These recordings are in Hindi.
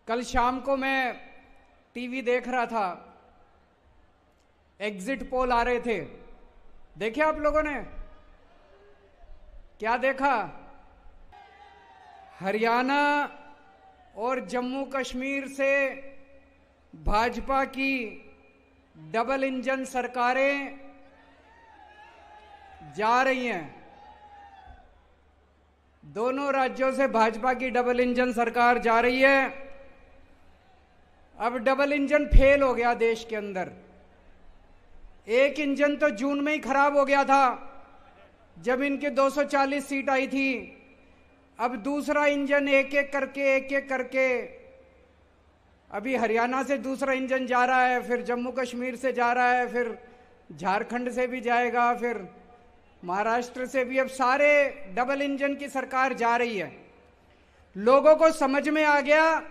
कल शाम को मैं टीवी देख रहा था, एग्जिट पोल आ रहे थे। देखे आप लोगों ने? क्या देखा? हरियाणा और जम्मू कश्मीर से भाजपा की डबल इंजन सरकारें जा रही हैं। दोनों राज्यों से भाजपा की डबल इंजन सरकार जा रही है। अब डबल इंजन फेल हो गया देश के अंदर। एक इंजन तो जून में ही खराब हो गया था जब इनके 240 सीट आई थी। अब दूसरा इंजन एक एक करके अभी हरियाणा से दूसरा इंजन जा रहा है, फिर जम्मू कश्मीर से जा रहा है, फिर झारखंड से भी जाएगा, फिर महाराष्ट्र से भी। अब सारे डबल इंजन की सरकार जा रही है। लोगों को समझ में आ गया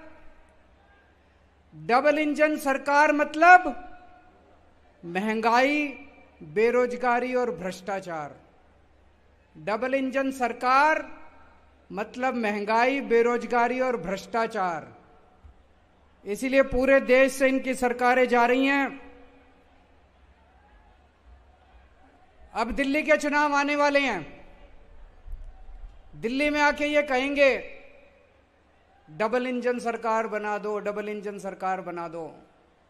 डबल इंजन सरकार मतलब महंगाई, बेरोजगारी और भ्रष्टाचार। डबल इंजन सरकार मतलब महंगाई, बेरोजगारी और भ्रष्टाचार। इसीलिए पूरे देश से इनकी सरकारें जा रही हैं। अब दिल्ली के चुनाव आने वाले हैं। दिल्ली में आके ये कहेंगे डबल इंजन सरकार बना दो, डबल इंजन सरकार बना दो।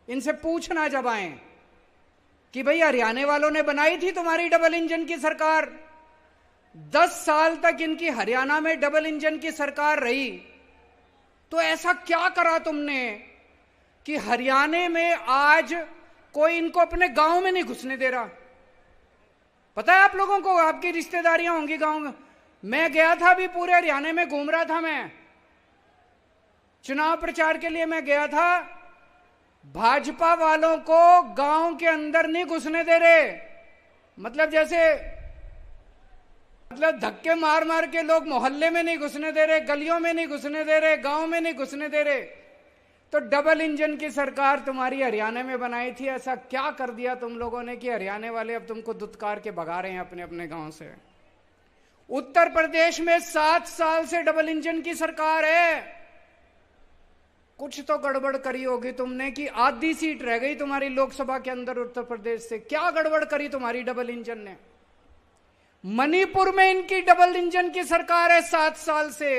इनसे पूछना जब आए कि भाई हरियाणा वालों ने बनाई थी तुम्हारी डबल इंजन की सरकार, 10 साल तक इनकी हरियाणा में डबल इंजन की सरकार रही, तो ऐसा क्या करा तुमने कि हरियाणा में आज कोई इनको अपने गांव में नहीं घुसने दे रहा? पता है आप लोगों को? आपकी रिश्तेदारियां होंगी गांव में। मैं गया था, अभी पूरे हरियाणा में घूम रहा था। मैं चुनाव प्रचार के लिए मैं गया था। भाजपा वालों को गांव के अंदर नहीं घुसने दे रहे। मतलब जैसे धक्के मार मार के लोग मोहल्ले में नहीं घुसने दे रहे, गलियों में नहीं घुसने दे रहे, गांव में नहीं घुसने दे रहे। तो डबल इंजन की सरकार तुम्हारी हरियाणा में बनाई थी। ऐसा क्या कर दिया तुम लोगों ने कि हरियाणा वाले अब तुमको दुत्कार के भगा रहे हैं अपने अपने गांव से? उत्तर प्रदेश में 7 साल से डबल इंजन की सरकार है। कुछ तो गड़बड़ करी होगी तुमने कि आधी सीट रह गई तुम्हारी लोकसभा के अंदर उत्तर प्रदेश से। क्या गड़बड़ करी तुम्हारी डबल इंजन ने? मणिपुर में इनकी डबल इंजन की सरकार है। 7 साल से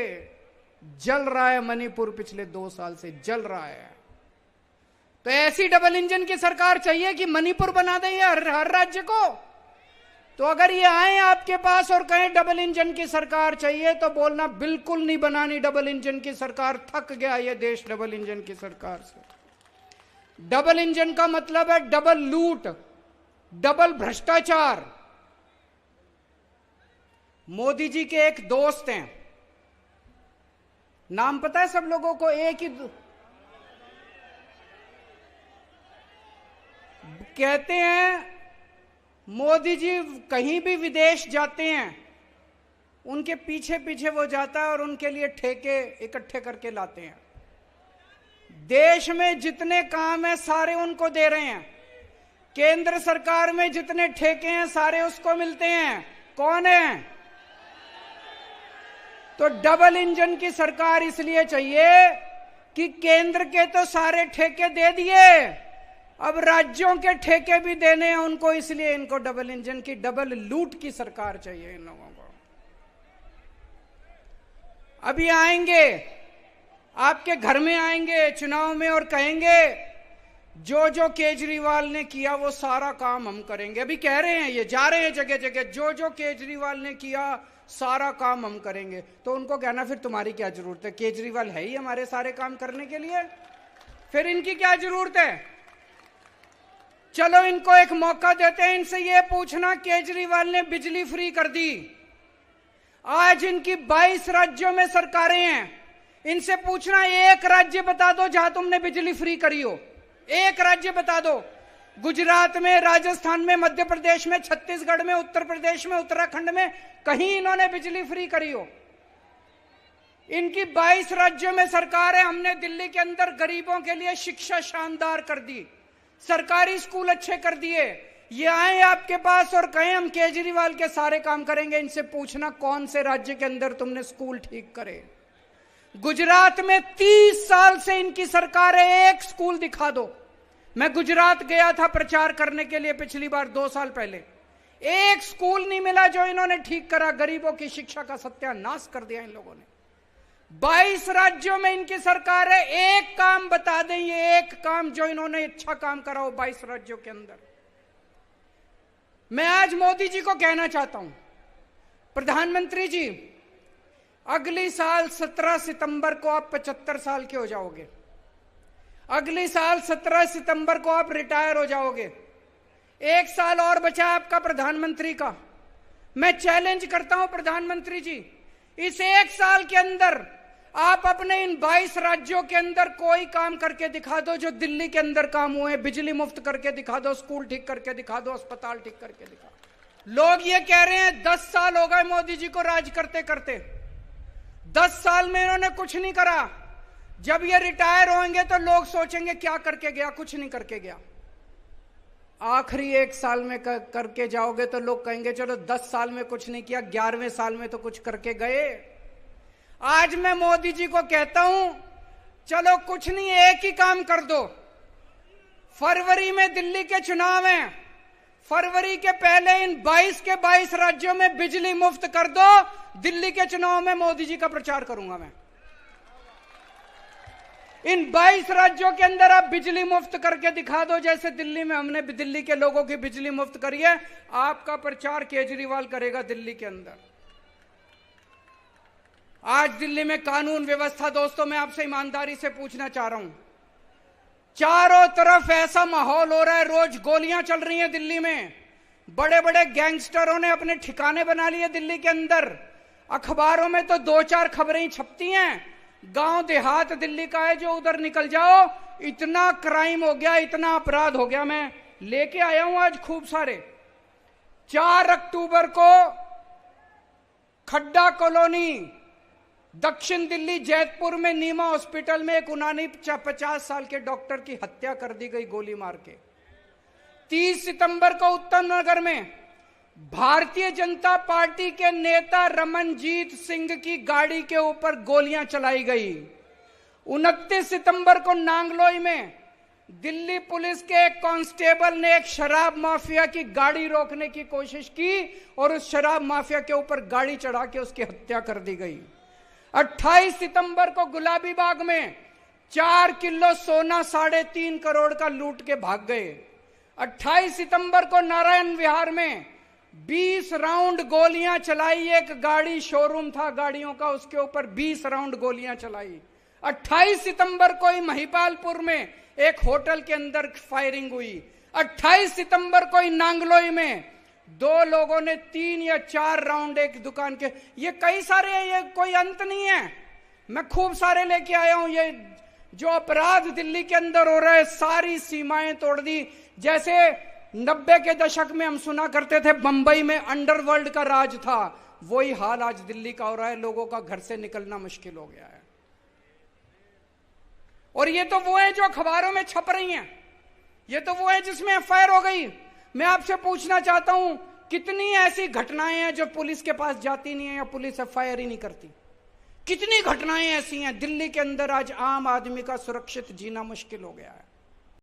जल रहा है मणिपुर, पिछले 2 साल से जल रहा है। तो ऐसी डबल इंजन की सरकार चाहिए कि मणिपुर बना दें हर राज्य को? तो अगर ये आए आपके पास और कहें डबल इंजन की सरकार चाहिए, तो बोलना बिल्कुल नहीं बनानी डबल इंजन की सरकार। थक गया ये देश डबल इंजन की सरकार से। डबल इंजन का मतलब है डबल लूट, डबल भ्रष्टाचार। मोदी जी के एक दोस्त हैं, नाम पता है सब लोगों को? एक ही कहते हैं मोदी जी कहीं भी विदेश जाते हैं, उनके पीछे पीछे वो जाता है और उनके लिए ठेके इकट्ठे करके लाते हैं। देश में जितने काम है सारे उनको दे रहे हैं। केंद्र सरकार में जितने ठेके हैं सारे उसको मिलते हैं। कौन है? तो डबल इंजन की सरकार इसलिए चाहिए कि केंद्र के तो सारे ठेके दे दिए, अब राज्यों के ठेके भी देने हैं उनको, इसलिए इनको डबल इंजन की, डबल लूट की सरकार चाहिए इन लोगों को। अभी आएंगे आपके घर में, आएंगे चुनाव में और कहेंगे जो जो केजरीवाल ने किया वो सारा काम हम करेंगे। अभी कह रहे हैं, ये जा रहे हैं जगह जगह, जो जो केजरीवाल ने किया सारा काम हम करेंगे। तो उनको कहना फिर तुम्हारी क्या जरूरत है? केजरीवाल है ही हमारे सारे काम करने के लिए, फिर इनकी क्या जरूरत है? चलो इनको एक मौका देते हैं। इनसे ये पूछना, केजरीवाल ने बिजली फ्री कर दी, आज इनकी 22 राज्यों में सरकारें हैं। इनसे पूछना एक राज्य बता दो जहां तुमने बिजली फ्री करी हो। एक राज्य बता दो। गुजरात में, राजस्थान में, मध्य प्रदेश में, छत्तीसगढ़ में, उत्तर प्रदेश में, उत्तराखंड में कहीं इन्होंने बिजली फ्री करी हो? इनकी 22 राज्यों में सरकार है। हमने दिल्ली के अंदर गरीबों के लिए शिक्षा शानदार कर दी, सरकारी स्कूल अच्छे कर दिए। ये आए आपके पास और कहें हम केजरीवाल के सारे काम करेंगे। इनसे पूछना कौन से राज्य के अंदर तुमने स्कूल ठीक करे? गुजरात में 30 साल से इनकी सरकार है, एक स्कूल दिखा दो। मैं गुजरात गया था प्रचार करने के लिए पिछली बार 2 साल पहले, एक स्कूल नहीं मिला जो इन्होंने ठीक करा। गरीबों की शिक्षा का सत्यानाश कर दिया इन लोगों ने। 22 राज्यों में इनकी सरकार है, एक काम बता दें, ये एक काम जो इन्होंने अच्छा काम करा हो 22 राज्यों के अंदर। मैं आज मोदी जी को कहना चाहता हूं, प्रधानमंत्री जी, अगली साल 17 सितंबर को आप 75 साल के हो जाओगे। अगली साल 17 सितंबर को आप रिटायर हो जाओगे। 1 साल और बचा है आपका प्रधानमंत्री का। मैं चैलेंज करता हूं प्रधानमंत्री जी, इस 1 साल के अंदर आप अपने इन 22 राज्यों के अंदर कोई काम करके दिखा दो जो दिल्ली के अंदर काम हुए। बिजली मुफ्त करके दिखा दो, स्कूल ठीक करके दिखा दो, अस्पताल ठीक करके दिखा दो। लोग ये कह रहे हैं 10 साल हो गए मोदी जी को राज करते करते, 10 साल में इन्होंने कुछ नहीं करा। जब ये रिटायर होंगे तो लोग सोचेंगे क्या करके गया, कुछ नहीं करके गया। आखिरी 1 साल में करके जाओगे तो लोग कहेंगे चलो 10 साल में कुछ नहीं किया, 11वें साल में तो कुछ करके गए। आज मैं मोदी जी को कहता हूं, चलो कुछ नहीं, एक ही काम कर दो। फरवरी में दिल्ली के चुनाव हैं, फरवरी के पहले इन 22 के 22 राज्यों में बिजली मुफ्त कर दो। दिल्ली के चुनाव में मोदी जी का प्रचार करूंगा मैं। इन 22 राज्यों के अंदर आप बिजली मुफ्त करके दिखा दो, जैसे दिल्ली में हमने दिल्ली के लोगों की बिजली मुफ्त करी है। आपका प्रचार केजरीवाल करेगा दिल्ली के अंदर। आज दिल्ली में कानून व्यवस्था, दोस्तों मैं आपसे ईमानदारी से पूछना चाह रहा हूं, चारों तरफ ऐसा माहौल हो रहा है, रोज गोलियां चल रही हैं दिल्ली में। बड़े बड़े गैंगस्टरों ने अपने ठिकाने बना लिए दिल्ली के अंदर। अखबारों में तो 2-4 खबरें ही छपती हैं। गांव देहात दिल्ली का है, जो उधर निकल जाओ इतना क्राइम हो गया, इतना अपराध हो गया। मैं लेके आया हूं आज खूब सारे। 4 अक्टूबर को खड्डा कॉलोनी दक्षिण दिल्ली जैतपुर में नीमा हॉस्पिटल में एक 49 साल के डॉक्टर की हत्या कर दी गई गोली मार के। 30 सितंबर को उत्तम नगर में भारतीय जनता पार्टी के नेता रमनजीत सिंह की गाड़ी के ऊपर गोलियां चलाई गई। 29 सितंबर को नांगलोई में दिल्ली पुलिस के एक कांस्टेबल ने एक शराब माफिया की गाड़ी रोकने की कोशिश की और उस शराब माफिया के ऊपर गाड़ी चढ़ा के उसकी हत्या कर दी गई। 28 सितंबर को गुलाबी बाग में 4 किलो सोना 3.5 करोड़ का लूट के भाग गए। 28 सितंबर को नारायण विहार में 20 राउंड गोलियां चलाई। एक गाड़ी शोरूम था गाड़ियों का, उसके ऊपर 20 राउंड गोलियां चलाई। 28 सितंबर को ही महिपालपुर में एक होटल के अंदर फायरिंग हुई। 28 सितंबर को ही नांगलोई में 2 लोगों ने 3 या 4 राउंड एक दुकान के। ये कई सारे हैं, ये कोई अंत नहीं है। मैं खूब सारे लेके आया हूं। ये जो अपराध दिल्ली के अंदर हो रहा है, सारी सीमाएं तोड़ दी। जैसे 90 के दशक में हम सुना करते थे बंबई में अंडरवर्ल्ड का राज था, वही हाल आज दिल्ली का हो रहा है। लोगों का घर से निकलना मुश्किल हो गया है। और ये तो वो है जो अखबारों में छप रही हैं, ये तो वो है जिसमें एफआईआर हो गई। मैं आपसे पूछना चाहता हूं, कितनी ऐसी घटनाएं हैं जो पुलिस के पास जाती नहीं है या पुलिस एफआईआर ही नहीं करती? कितनी घटनाएं ऐसी हैं दिल्ली के अंदर? आज आम आदमी का सुरक्षित जीना मुश्किल हो गया है।